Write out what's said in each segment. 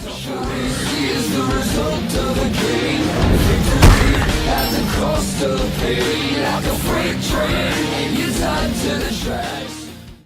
Is the result of a game. Victory at the cost of pain. Like a freight train, you're tied to the tracks.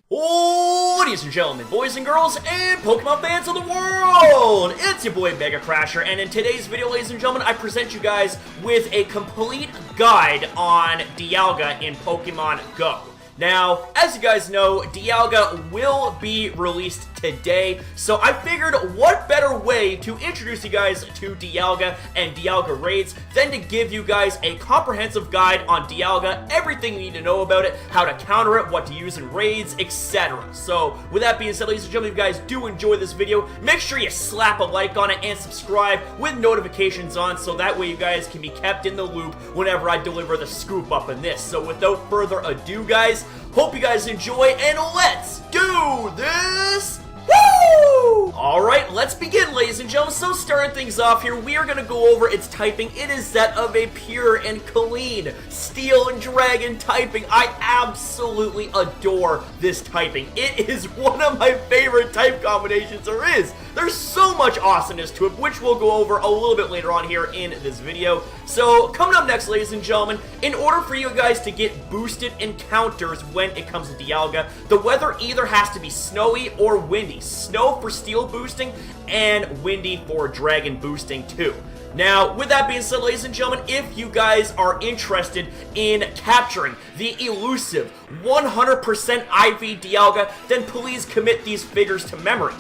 Ladies and gentlemen, boys and girls, and Pokemon fans of the world! It's your boy MegaCrasher, and in today's video, ladies and gentlemen, I present you guys with a complete guide on Dialga in Pokemon Go. Now, as you guys know, Dialga will be released today, so I figured what better way to introduce you guys to Dialga and Dialga raids than to give you guys a comprehensive guide on Dialga, everything you need to know about it, how to counter it, what to use in raids, etc. So, with that being said, ladies and gentlemen, if you guys do enjoy this video, make sure you slap a like on it and subscribe with notifications on, so that way you guys can be kept in the loop whenever I deliver the scoop up in this. So without further ado, guys, hope you guys enjoy, and let's do this! Woo! Alright, let's begin, ladies and gentlemen. So starting things off here, we are going to go over its typing. It is that of a pure and clean Steel and Dragon typing. I absolutely adore this typing. It is one of my favorite type combinations there is. There's so much awesomeness to it, which we'll go over a little bit later on here in this video. So, coming up next, ladies and gentlemen, in order for you guys to get boosted encounters when it comes to Dialga, the weather either has to be snowy or windy. Snow for steel boosting, and windy for dragon boosting too. Now, with that being said, ladies and gentlemen, if you guys are interested in capturing the elusive 100% IV Dialga, then please commit these figures to memory.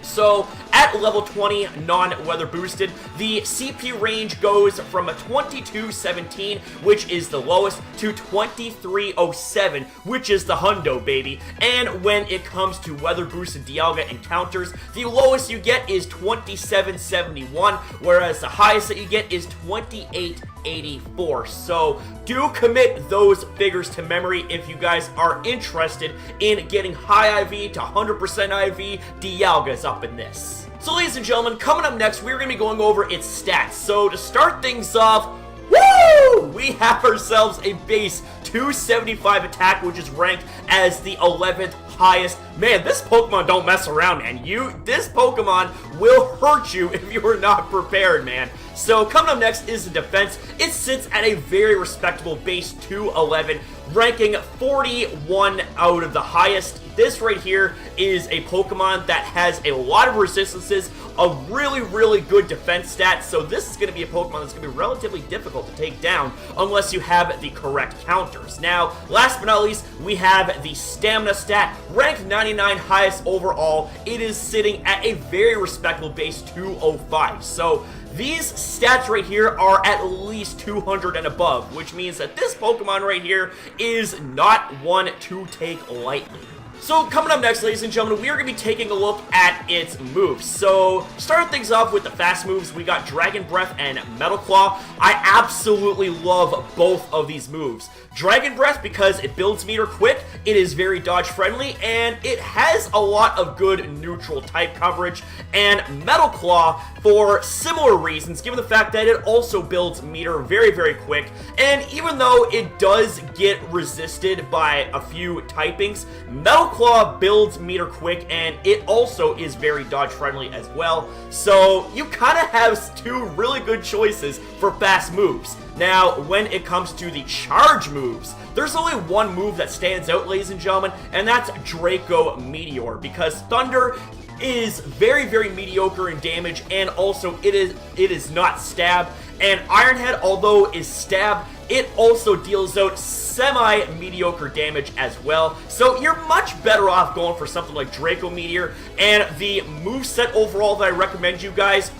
So, at level 20, non-weather boosted, the CP range goes from a 2217, which is the lowest, to 2307, which is the hundo, baby. And when it comes to weather boosted Dialga encounters, the lowest you get is 2771, whereas the highest that you get is 2884. So, do commit those figures to memory if you guys are interested in getting high IV to 100% IV Dialgas up in this. So, ladies and gentlemen, coming up next, we're going to be going over its stats. So, to start things off, woo! We have ourselves a base 275 attack, which is ranked as the 11th highest. Man, this Pokemon don't mess around, man. This Pokemon will hurt you if you are not prepared, man. So, coming up next is the defense. It sits at a very respectable base 211, ranking 41 out of the highest. This right here is a Pokemon that has a lot of resistances, a really good defense stat, so this is going to be a Pokemon that's going to be relatively difficult to take down unless you have the correct counters. Now, last but not least, we have the stamina stat, ranked 99 highest overall. It is sitting at a very respectable base 205, so these stats right here are at least 200 and above, which means that this Pokemon right here is not one to take lightly. So, coming up next, ladies and gentlemen, we are going to be taking a look at its moves. So, starting things off with the fast moves, we got Dragon Breath and Metal Claw. I absolutely love both of these moves. Dragon Breath, because it builds meter quick, it is very dodge friendly, and it has a lot of good neutral type coverage. And Metal Claw, for similar reasons, given the fact that it also builds meter very quick, and even though it does get resisted by a few typings, Metal Claw builds meter quick, and it also is very dodge friendly as well. So you kind of have two really good choices for fast moves. Now, when it comes to the charge moves, there's only one move that stands out, ladies and gentlemen, and that's Draco Meteor, because Thunder is very mediocre in damage, and also it is not stab. And Iron Head, although is stab, it also deals out semi-mediocre damage as well. So you're much better off going for something like Draco Meteor. And the moveset overall that I recommend you guys,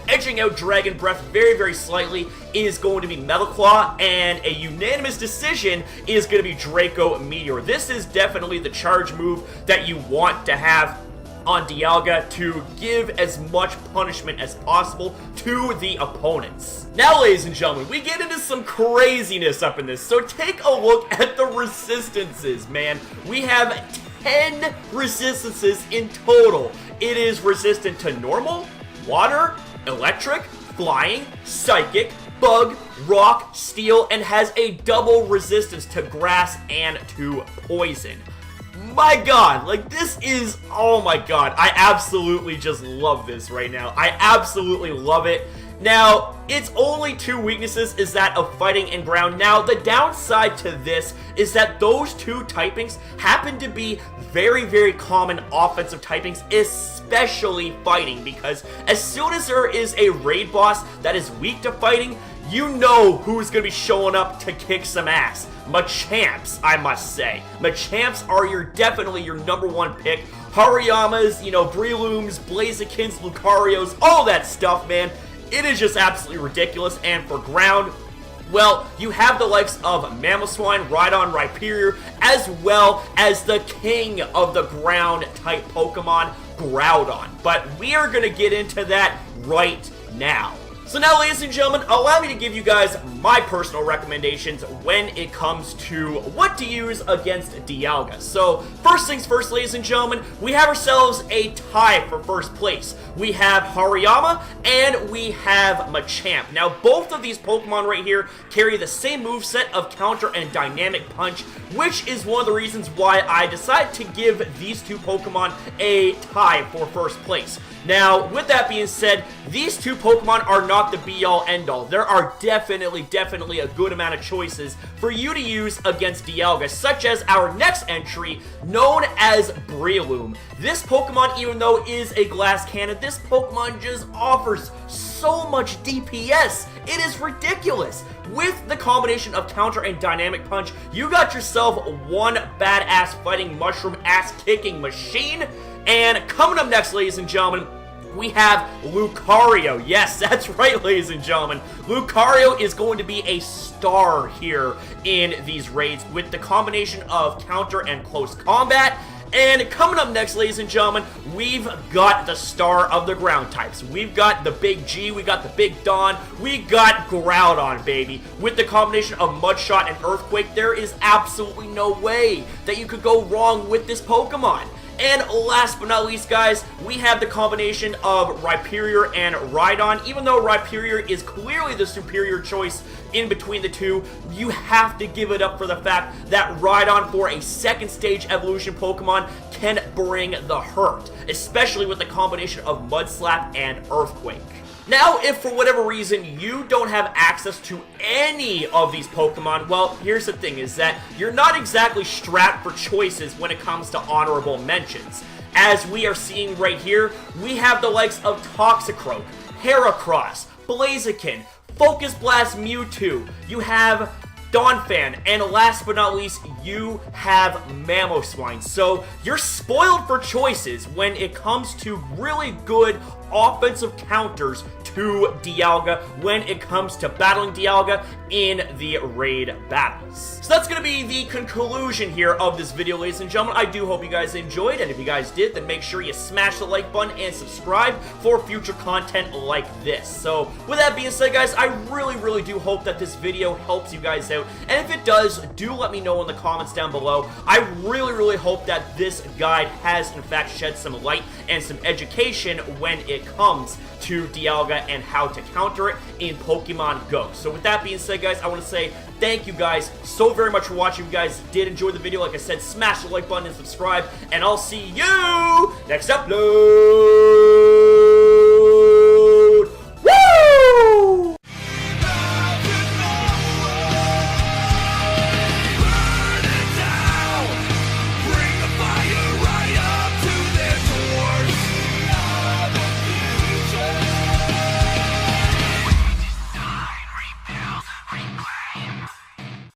edging out Dragon Breath very slightly, is going to be Metal Claw, and a unanimous decision is going to be Draco Meteor. This is definitely the charge move that you want to have on Dialga to give as much punishment as possible to the opponents. Now, ladies and gentlemen, we get into some craziness up in this, so take a look at the resistances, man. We have 10 resistances in total. It is resistant to normal, water, electric, flying, psychic, bug, rock, steel, and has a double resistance to grass and to poison. my god, like this is, oh my god, I absolutely just love this right now. I absolutely love it. Now, its only two weaknesses is that of fighting and ground. Now, the downside to this is that those two typings happen to be very, very common offensive typings, especially fighting, because as soon as there is a raid boss that is weak to fighting, you know who's going to be showing up to kick some ass. Machamps, I must say. Machamps are definitely your number one pick. Hariyamas, Brelooms, Blazikins, Lucarios, all that stuff, man. It is just absolutely ridiculous. And for ground, well, you have the likes of Mamoswine, Rhydon, Rhyperior, as well as the king of the ground type Pokemon, Groudon. But we are going to get into that right now. So now, ladies and gentlemen, allow me to give you guys my personal recommendations when it comes to what to use against Dialga. So, first things first, ladies and gentlemen, we have ourselves a tie for first place. We have Hariyama and we have Machamp. Now, both of these Pokemon right here carry the same moveset of Counter and Dynamic Punch, which is one of the reasons why I decided to give these two Pokemon a tie for first place. Now, with that being said, these two Pokemon are not the be-all, end-all. There are definitely a good amount of choices for you to use against Dialga, such as our next entry, known as Breloom. This Pokemon, even though it is a glass cannon, this Pokemon just offers so much DPS. It is ridiculous. With the combination of Counter and Dynamic Punch, you got yourself one badass fighting mushroom ass-kicking machine. And coming up next, ladies and gentlemen, we have Lucario. Yes, that's right, ladies and gentlemen. Lucario is going to be a star here in these raids with the combination of counter and close combat. And coming up next, ladies and gentlemen, we've got the star of the ground types. We've got the Big G, we got the Big Don, we got Groudon, baby. With the combination of Mudshot and Earthquake, there is absolutely no way that you could go wrong with this Pokemon. And last but not least, guys, we have the combination of Rhyperior and Rhydon. Even though Rhyperior is clearly the superior choice in between the two, you have to give it up for the fact that Rhydon, for a second stage evolution Pokemon, can bring the hurt, especially with the combination of Mudslap and Earthquake. Now, if for whatever reason you don't have access to any of these Pokemon, well, here's the thing, is that you're not exactly strapped for choices when it comes to honorable mentions. As we are seeing right here, we have the likes of Toxicroak, Heracross, Blaziken, Focus Blast Mewtwo, you have Donphan, and last but not least, you have Mamoswine. So you're spoiled for choices when it comes to really good offensive counters to Dialga when it comes to battling Dialga in the raid battles. So that's going to be the conclusion here of this video, ladies and gentlemen. I do hope you guys enjoyed, and if you guys did, then make sure you smash the like button and subscribe for future content like this. So with that being said, guys, I really do hope that this video helps you guys out, and if it does, do let me know in the comments down below. I really hope that this guide has in fact shed some light and some education when it comes to Dialga and how to counter it in Pokemon Go. So with that being said, guys, I want to say thank you guys so very much for watching. If you guys did enjoy the video, like I said, smash the like button and subscribe, and I'll see you next upload. Rebuild, request.